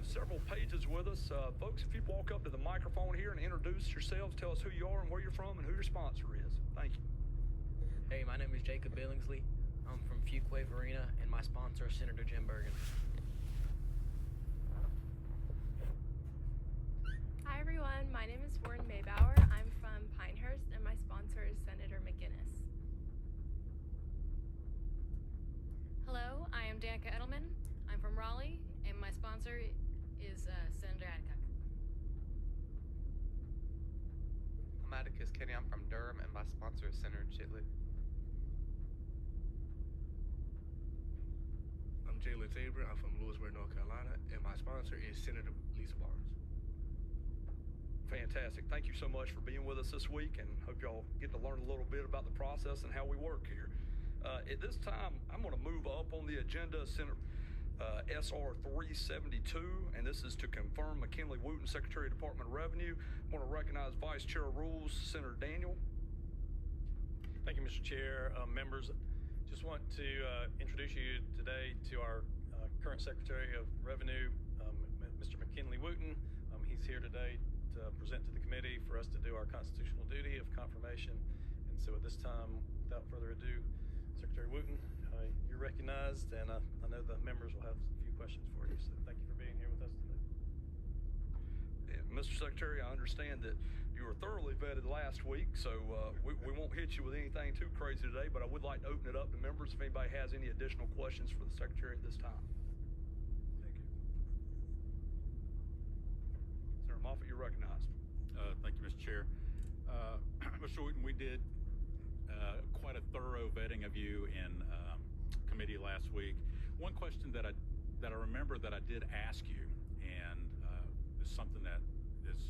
have several pages with us. Folks, if you walk up to the microphone here and introduce yourselves, tell us who you are and where you're from and who your sponsor is. Thank you. Hey, my name is Jacob Billingsley. I'm from Fuquay Arena, and my sponsor is Senator Jim Bergen. Hi everyone, my name is Warren Maybauer. I'm from Pinehurst, and my sponsor is Senator McGinnis. Hello, I am Danica Edelman. I'm from Raleigh, and my sponsor is Senator Adcock. I'm Atticus Kenny. I'm from Durham, and my sponsor is Senator Chitley. I'm Jalen Tabor. I'm from Lewisburg, North Carolina, and my sponsor is Senator Lisa Barnes. Fantastic. Thank you so much for being with us this week, and hope y'all get to learn a little bit about the process and how we work here. At this time, I'm going to move up on the agenda, SR 372, and this is to confirm McKinley Wooten, Secretary of Department of Revenue. I want to recognize Vice Chair of Rules, Senator Daniel. Thank you, Mr. Chair. Members, just want to introduce you today to our current Secretary of Revenue, Mr. McKinley Wooten. He's here today to present to the committee for us to do our constitutional duty of confirmation. And so at this time, without further ado, Secretary Wooten, you're recognized, and I know the members will have a few questions for you. So thank you for being here with us today. And Mr. Secretary, I understand that you were thoroughly vetted last week, so we won't hit you with anything too crazy today, but I would like to open it up to members if anybody has any additional questions for the Secretary at this time. Thank you. Senator Moffitt, you're recognized. Thank you, Mr. Chair. Mr. Wooten, we did quite a thorough vetting of you in committee last week. One question that I remember that I did ask you, and is something that is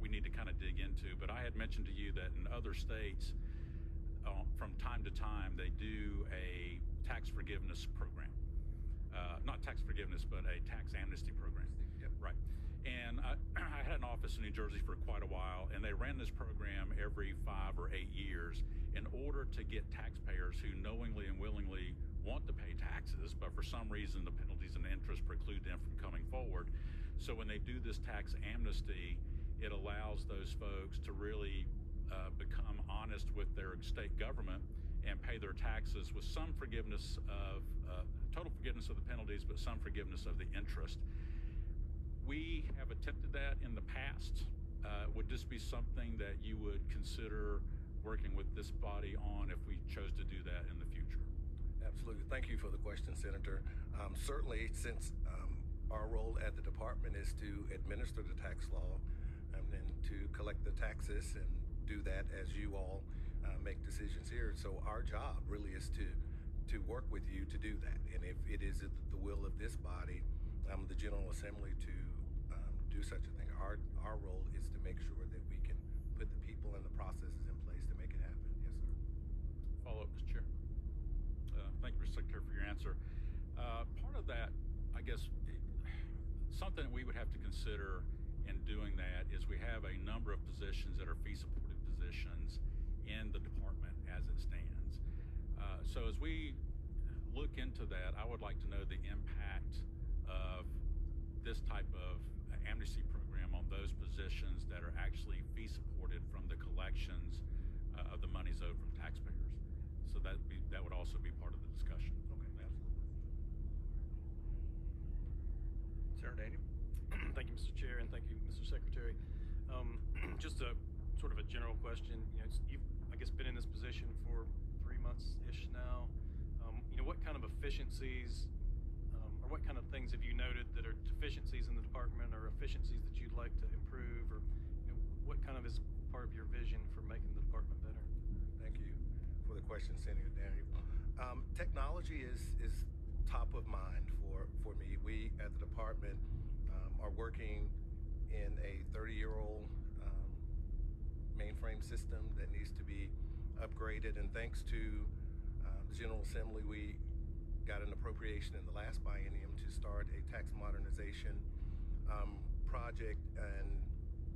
we need to kind of dig into, but I had mentioned to you that in other states, from time to time, they do a tax forgiveness program. Not tax forgiveness, but a tax amnesty program. Yep. Right. And I had an office in New Jersey for quite a while, and they ran this program every 5 or 8 years in order to get taxpayers who knowingly and willingly want to pay taxes, but for some reason the penalties and interest preclude them from coming forward. So when they do this tax amnesty, it allows those folks to really become honest with their state government and pay their taxes with some forgiveness of, total forgiveness of the penalties, but some forgiveness of the interest. We have attempted that in the past. Would this be something that you would consider working with this body on if we chose to do that in the future? Absolutely. Thank you for the question, Senator. Certainly, since our role at the department is to administer the tax law and then to collect the taxes and do that as you all make decisions here. So our job really is to work with you to do that. And if it is the will of this body, the General Assembly, to do such a thing, our role is to make sure that we can put the people and the processes in place to make it happen. Yes, sir. Follow up, Mr. Chair. Thank you, Mr. Secretary, for your answer. Part of that, I guess, something that we would have to consider in doing that is we have a number of positions that are fee-supported positions in the department as it stands. So as we look into that, I would like to know the impact of this type of amnesty program on those positions that are actually fee-supported from the collections of the monies owed from taxpayers. So that would also be part of the discussion. Okay, absolutely. Senator Daniel. Thank you, Mr. Chair, and thank you, Mr. Secretary. Just a sort of a general question. You've, I guess, been in this position for 3 months-ish now. What kind of efficiencies or what kind of things have you noted that are deficiencies in the department or efficiencies that you'd like to improve, or what kind of is part of your vision for making the department better? Thank you for the question, Senator Daniel. Technology is top of mind for me. We at the department are working in a 30-year-old mainframe system that needs to be upgraded, and thanks to the General Assembly, we got an appropriation in the last biennium to start a tax modernization project, and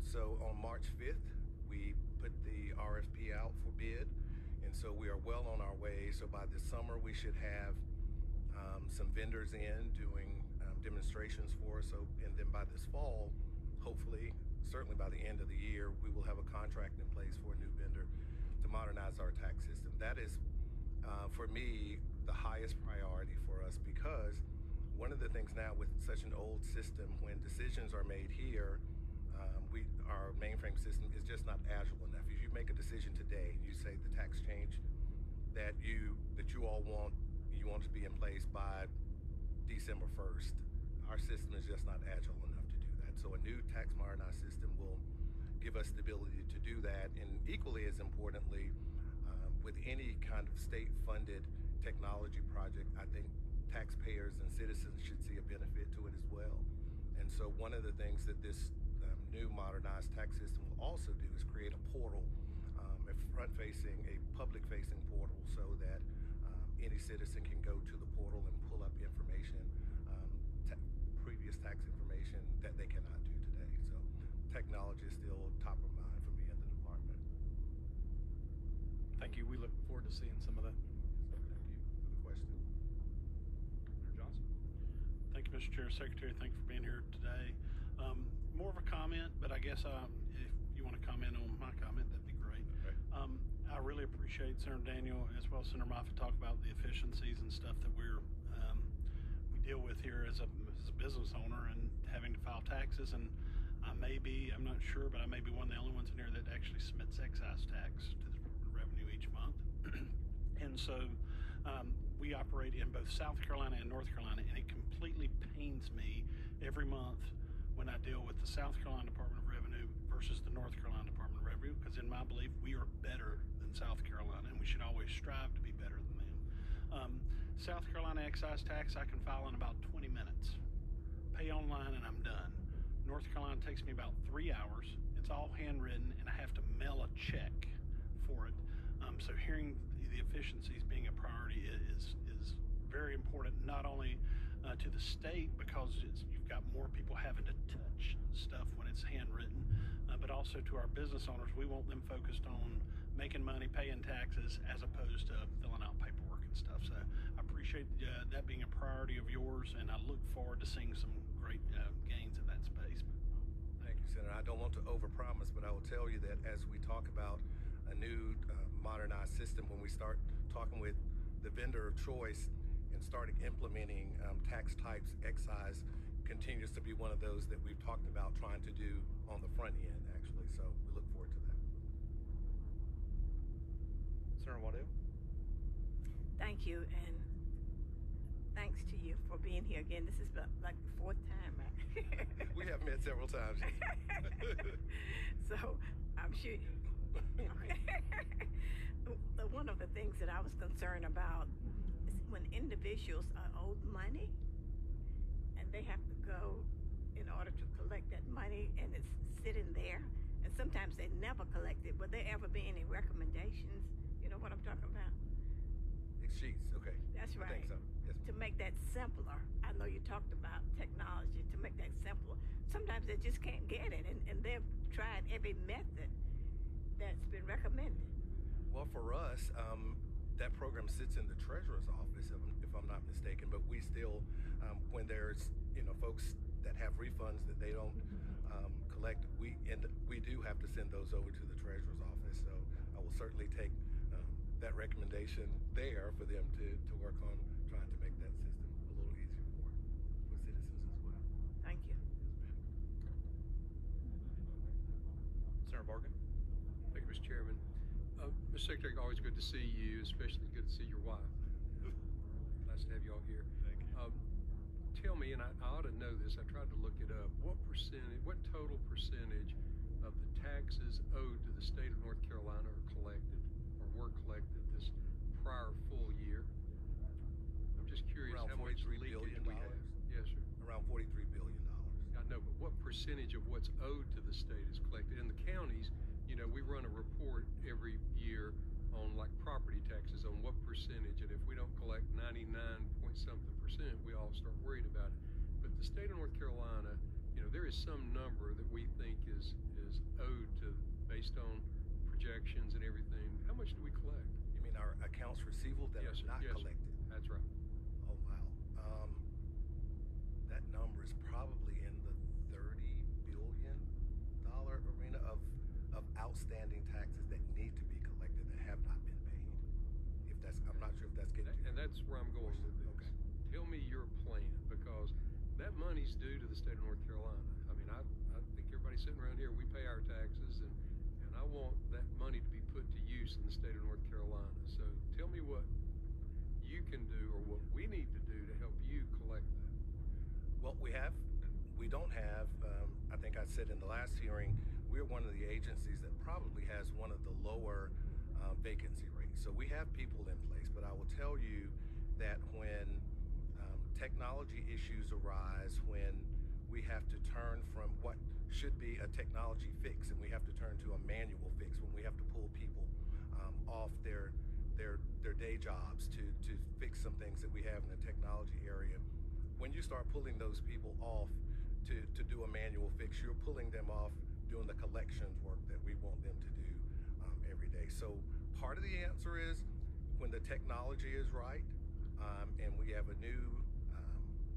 so on March 5th we put the RFP out for bid, and so we are well on our way. So by this summer we should have some vendors in doing demonstrations for us. So, and then by this fall, hopefully, certainly by the end of the year, we will have a contract in place for a new vendor to modernize our tax system. That is, for me, the highest priority for us, because one of the things now with such an old system, when decisions are made here, our mainframe system is just not agile enough. If you make a decision today and you say the tax change that you all want to be in place by December 1st, our system is just not agile enough to do that. So a new tax modernized system will give us the ability to do that. And equally as importantly, with any kind of state-funded technology project, I think taxpayers and citizens should see a benefit to it as well. And so one of the things that this new modernized tax system will also do is create a portal, a front-facing, a public-facing portal, so that any citizen can go to the portal and pull up information, previous tax information that they cannot do today. So technology is still top of mind for me in the department. Thank you. We look forward to seeing some of that. So thank you for the question. Senator Johnson. Thank you, Mr. Chair. Secretary, thank you for being here today. More of a comment, but I guess if you want to comment on my comment, that'd be great. Okay. I really appreciate Senator Daniel as well as Senator Moffitt talk about the efficiencies and stuff that we deal with here as a business owner and having to file taxes. And I'm not sure, but I may be one of the only ones in here that actually submits excise tax to the Department of Revenue each month. And so we operate in both South Carolina and North Carolina, and it completely pains me every month when I deal with the South Carolina Department of Revenue versus the North Carolina Department of Revenue, because in my belief, we are better than South Carolina, and we should always strive to be better than them. South Carolina excise tax, I can file in about 20 minutes. Pay online and I'm done. North Carolina takes me about 3 hours. It's all handwritten, and I have to mail a check for it. So hearing the efficiencies being a priority is very important, not only to the state, because you've got more people having to touch stuff when it's handwritten, but also to our business owners. We want them focused on making money, paying taxes, as opposed to filling out paperwork and stuff. So I appreciate that being a priority of yours, and I look forward to seeing some great gains in that space. Thank you, Senator. I don't want to overpromise, but I will tell you that as we talk about a new modernized system, when we start talking with the vendor of choice and starting implementing tax types, excise continues to be one of those that we've talked about trying to do on the front end, actually. So we look forward to that. Senator Waddell. Thank you, and thanks to you for being here again. This is like the fourth time. We have met several times. So I'm sure. One of the things that I was concerned about is when individuals are owed money and they have to go in order to collect that money, and it's sitting there, and sometimes they never collect it. Would there ever be any recommendations? You know what I'm talking about? Sheets, okay. That's right. I think so. Yes. To make that simpler. I know you talked about technology to make that simpler. Sometimes they just can't get it, and they've tried every method that's been recommended. Well, for us, that program sits in the treasurer's office, if I'm not mistaken. But we still, when there's folks that have refunds that they don't collect, we do have to send those over to the treasurer's office. So I will certainly take that recommendation there for them to work on trying to make that system a little easier for citizens as well. Thank you. Senator Bargan. Thank you, Mr. Chairman. Mr. Secretary, always good to see you, especially good to see your wife. Nice to have you all here. Thank you. Tell me, and I ought to know this, I tried to look it up, what total percentage of the taxes owed to the state of North Carolina are collected or were collected this prior full year? I'm just curious Around how much $43 leakage billion. we have. Yes, sir. Around $43 billion. I know, but what percentage of what's owed to the state is collected? In the counties, we run a report every year on like property taxes on what percentage, and if we don't collect 99-point-something%, we all start worried about it. But the state of North Carolina, there is some number that we think is owed to based on projections and everything. How much do we collect? You mean our accounts receivable that Yes, are not yes, collected? That's right. Oh, wow. That that money's due to the state of North Carolina. I mean, I think everybody sitting around here, we pay our taxes, and I want that money to be put to use in the state of North Carolina. So tell me what you can do or what we need to do to help you collect that. Well, we don't have, I think I said in the last hearing, we're one of the agencies that probably has one of the lower vacancy rates. So we have people in place, but I will tell you that when technology issues arise, when we have to turn from what should be a technology fix and we have to turn to a manual fix, when we have to pull people off their day jobs to fix some things that we have in the technology area, when you start pulling those people off to do a manual fix, you're pulling them off doing the collections work that we want them to do every day. So part of the answer is when the technology is right and we have a new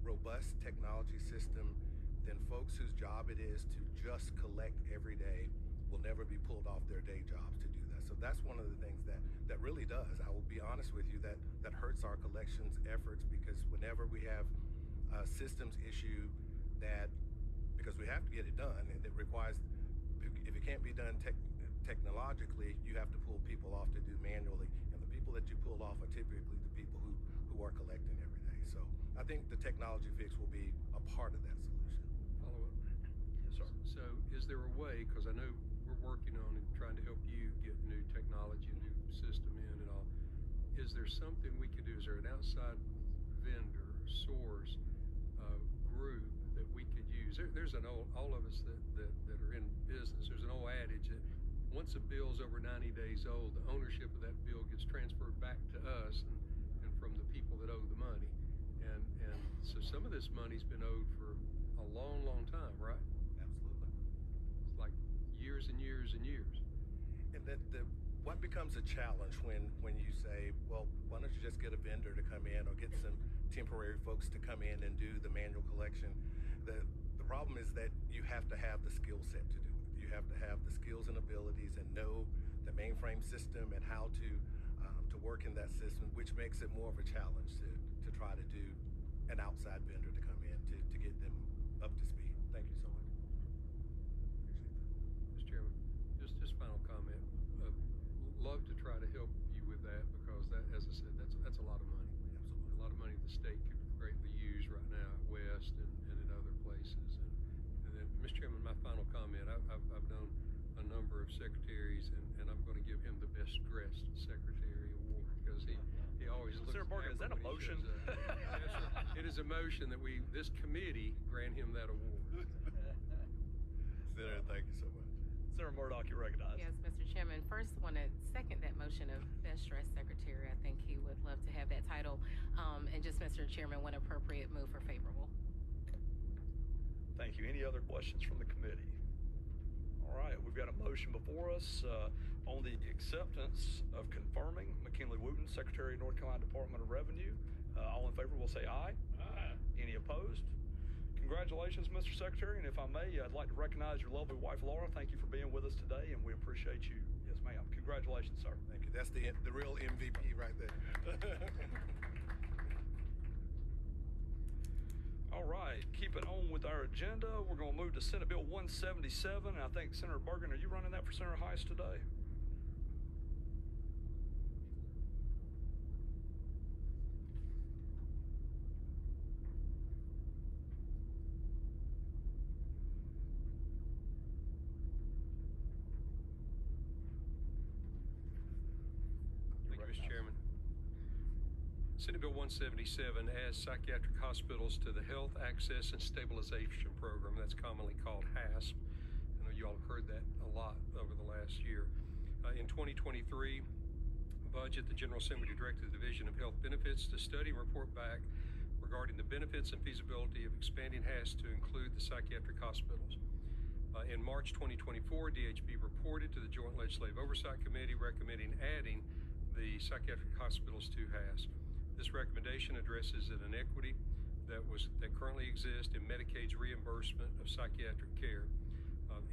robust technology system, then folks whose job it is to just collect every day will never be pulled off their day jobs to do that. So that's one of the things that really does. I will be honest with you, that hurts our collections efforts, because whenever we have a systems issue that, because we have to get it done, and it requires, if it can't be done technologically, you have to pull people off to do manually, and the people that you pull off are typically the people who are collecting every day. So I think the technology fix will be a part of that solution. Follow up. Yes, sir. So is there a way, because I know we're working on and trying to help you get new technology, new system in and all, is there something we could do? Is there an outside vendor, source, group that we could use? There's an old, all of us that are in business, there's an old adage that once a bill's over 90 days old, the ownership of that bill gets transferred back to us and from the people that owe the money. And so some of this money's been owed for a long, long time, right? Absolutely. It's like years and years and years. And what becomes a challenge when you say, well, why don't you just get a vendor to come in or get some temporary folks to come in and do the manual collection? The problem is that you have to have the skill set to do it. You have to have the skills and abilities and know the mainframe system and how to work in that system, which makes it more of a challenge to try to do an outside vendor to come in to get them up to speed. Thank you so much. Mr. Chairman, just final comment. Love to try to help you with that, because that, as I said, that's a lot of money. Absolutely. A lot of money the state could greatly use right now at West and in other places. And then, Mr. Chairman, my final comment. I've known a number of secretaries, and I'm going to give him the best dressed secretary award, because he always looks. Senator Barker, is that a motion? Yes, sir. It is a motion that this committee grant him that award. Senator, thank you so much. Senator Murdoch, you're recognized. Yes, Mr. Chairman. First, want to second that motion of Best Dressed Secretary. I think he would love to have that title. And just, Mr. Chairman, when appropriate, move for favorable. Thank you. Any other questions from the committee? All right, we've got a motion before us on the acceptance of confirming McKinley Wooten, Secretary of North Carolina Department of Revenue. All in favor will say aye. Aye. Any opposed? Congratulations, Mr. Secretary, and if I may, I'd like to recognize your lovely wife, Laura. Thank you for being with us today, and we appreciate you. Yes, ma'am. Congratulations, sir. Thank you. That's the real MVP right there. All right, keeping on with our agenda, we're going to move to Senate Bill 177. I think, Senator Bergen, are you running that for Senator Heiss today? Senate Bill 177 adds psychiatric hospitals to the Health Access and Stabilization Program. That's commonly called HASP. I know you all have heard that a lot over the last year. In 2023 budget, the General Assembly directed the Division of Health Benefits to study and report back regarding the benefits and feasibility of expanding HASP to include the psychiatric hospitals. In March 2024, DHB reported to the Joint Legislative Oversight Committee recommending adding the psychiatric hospitals to HASP. This recommendation addresses an inequity that currently exists in Medicaid's reimbursement of psychiatric care,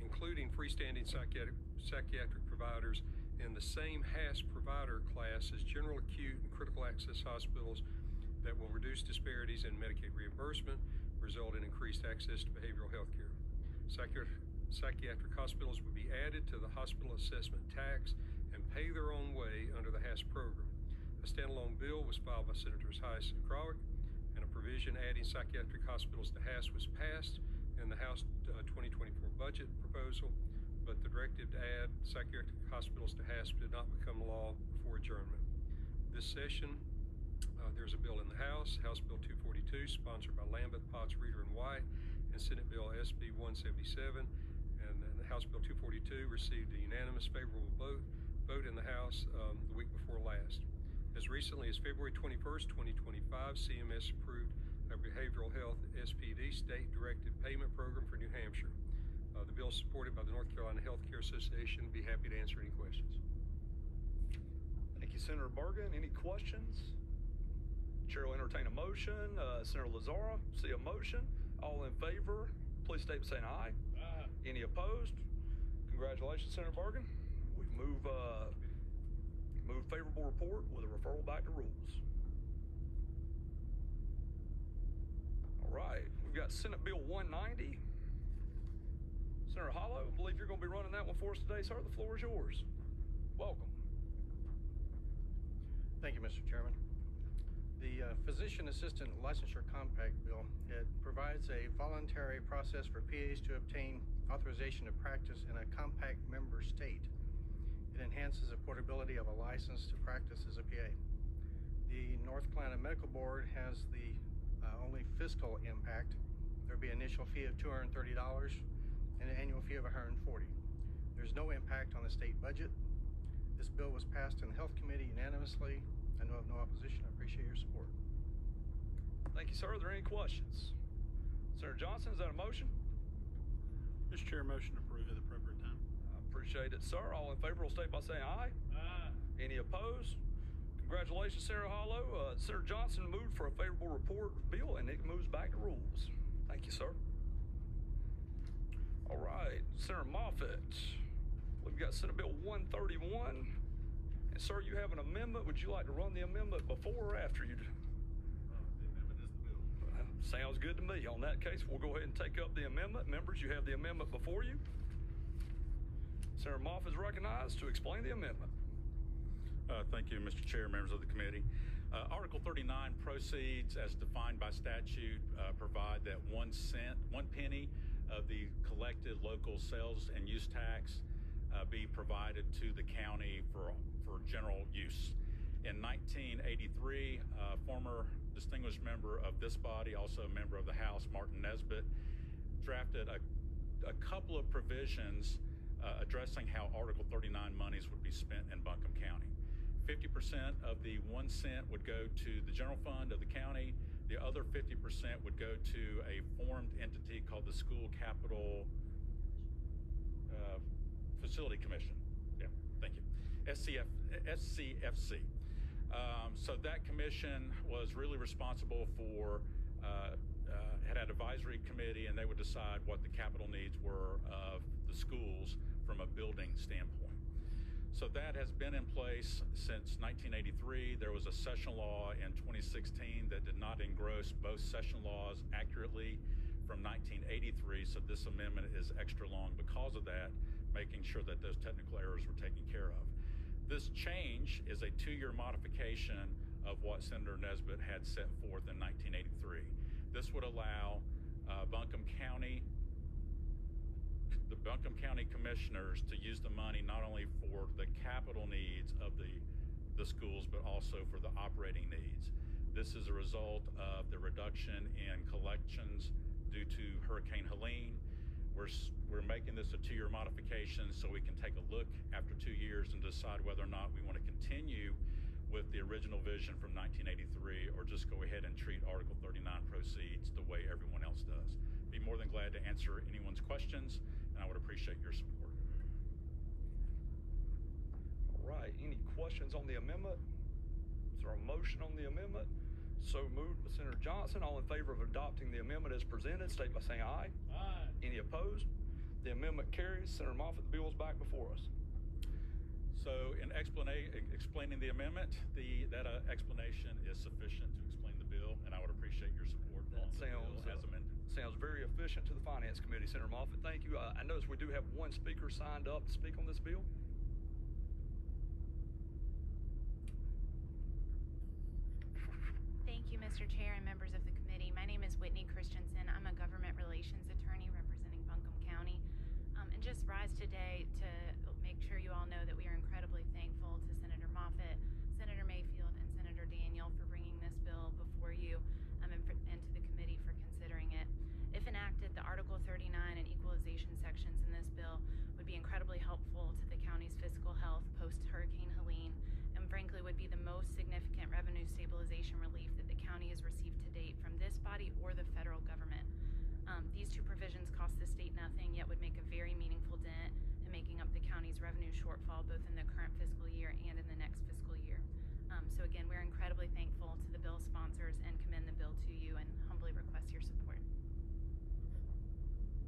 including freestanding psychiatric providers in the same HASP provider class as general acute and critical access hospitals that will reduce disparities in Medicaid reimbursement, result in increased access to behavioral health care. Psychiatric hospitals would be added to the hospital assessment tax and pay their own way under the HASS program. A standalone bill was filed by Senators Heiss and Krawiec, and a provision adding psychiatric hospitals to HASS was passed in the House 2024 budget proposal, but the directive to add psychiatric hospitals to HASS did not become law before adjournment. This session, there's a bill in the House, House Bill 242, sponsored by Lambeth, Potts, Reeder, and White, and Senate Bill SB 177. And then the House Bill 242 received a unanimous favorable vote in the House the week before last. As recently as February 21st, 2025, CMS approved a behavioral health SPD state-directed payment program for New Hampshire. The bill is supported by the North Carolina Healthcare Association. Be happy to answer any questions. Thank you, Senator Bergen. Any questions? Chair will entertain a motion. Senator Lazzara, see a motion. All in favor, please state by saying aye. Aye. Any opposed? Congratulations, Senator Bergen. We move favorable report with a referral back to rules. All right, we've got Senate Bill 190. Senator Hollow, I believe you're going to be running that one for us today, sir. The floor is yours. Welcome. Thank you, Mr. Chairman. The Physician Assistant Licensure Compact Bill, it provides a voluntary process for PAs to obtain authorization to practice in a compact member state. It enhances the portability of a license to practice as a PA. The North Carolina Medical Board has the only fiscal impact. There'll be an initial fee of $230 and an annual fee of $140. There's no impact on the state budget. This bill was passed in the Health Committee unanimously. I know of no opposition. I appreciate your support. Thank you, sir. Are there any questions? Senator Johnson, is that a motion? Mr. Chair, motion to approve at the appropriate time. I appreciate it, sir. All in favor will state by saying aye. Aye. Any opposed? Congratulations, Senator Hollow. Senator Johnson moved for a favorable report bill, and it moves back to rules. Thank you, sir. All right, Senator Moffitt. We've got Senate Bill 131. And, sir, you have an amendment. Would you like to run the amendment before or after you do? The amendment is the bill. Sounds good to me. On that case, we'll go ahead and take up the amendment. Members, you have the amendment before you. Senator Moffitt is recognized to explain the amendment. Thank you, Mr. Chair, members of the committee. Article 39 proceeds as defined by statute provide that 1 penny of the collected local sales and use tax be provided to the county for general use. In 1983, former distinguished member of this body, also a member of the House, Martin Nesbitt, drafted a couple of provisions addressing how Article 39 monies would be spent in Buncombe County. 50% of the 1 cent would go to the general fund of the county. The other 50% would go to a formed entity called the School Capital Facility Commission. Yeah, thank you. SCFC. So that commission was really responsible for, had advisory committee, and they would decide what the capital needs were of the schools from a building standpoint. So that has been in place since 1983. There was a session law in 2016 that did not engross both session laws accurately from 1983. So this amendment is extra long because of that, making sure that those technical errors were taken care of. This change is a 2-year modification of what Senator Nesbitt had set forth in 1983. This would allow the Buncombe County Commissioners to use the money not only for the capital needs of the schools, but also for the operating needs. This is a result of the reduction in collections due to Hurricane Helene. We're making this a 2-year modification so we can take a look after 2 years and decide whether or not we want to continue with the original vision from 1983 or just go ahead and treat Article 39 proceeds the way everyone else does. Be more than glad to answer anyone's questions, and I would appreciate your support. All right, any questions on the amendment? Is there a motion on the amendment? So moved by Senator Johnson. All in favor of adopting the amendment as presented, state by saying aye. Aye. Any opposed? The amendment carries. Senator Moffitt, the bill is back before us. So in explaining the amendment, that explanation is sufficient to explain the bill, and I would appreciate your support on the bill as amended. Finance Committee. Senator Moffitt, thank you. I notice we do have one speaker signed up to speak on this bill. Thank you, Mr. Chair and members of the committee. My name is Whitney Christensen. I'm a government relations attorney representing Buncombe County. And just rise today to make sure you all know that we are incredibly thankful to Senator Moffitt, Senator Mayfield, and Senator Daniel for bringing this bill before you and to the committee for considering it. If enacted, the Article 39 and equalization sections in this bill would be incredibly helpful to the county's fiscal health post-Hurricane Helene, and frankly would be the most significant revenue stabilization relief that the county has received to date from this body or the federal government. These two provisions cost the state nothing, yet would make a very meaningful dent in making up the county's revenue shortfall both in the current fiscal year and in the next fiscal year. So again, we're incredibly thankful to the bill sponsors and commend the bill to you and humbly request your support.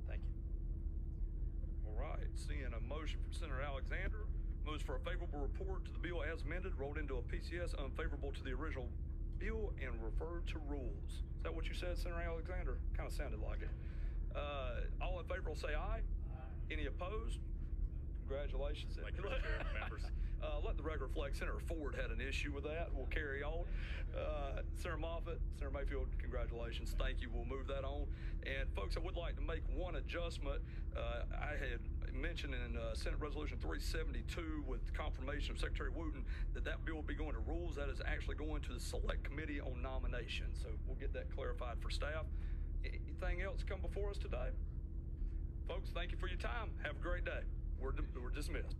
Thank you. All right, seeing a motion from Senator Alexander, moves for a favorable report to the bill as amended, rolled into a PCS, unfavorable to the original bill, and referred to rules. Is that what you said, Senator Alexander? Kind of sounded like it. All in favor will say aye. Any opposed? Congratulations. Thank you, Mr. Chair, members. Let the record reflect Senator Ford had an issue with that. We'll carry on. Senator Moffitt, Senator Mayfield, congratulations. Thank you. We'll move that on. And folks, I would like to make one adjustment. I had mentioned in Senate Resolution 372 with confirmation of Secretary Wooten that bill will be going to rules. That is actually going to the Select Committee on Nominations. So we'll get that clarified for staff. Anything else come before us today? Folks, thank you for your time. Have a great day. We're dismissed.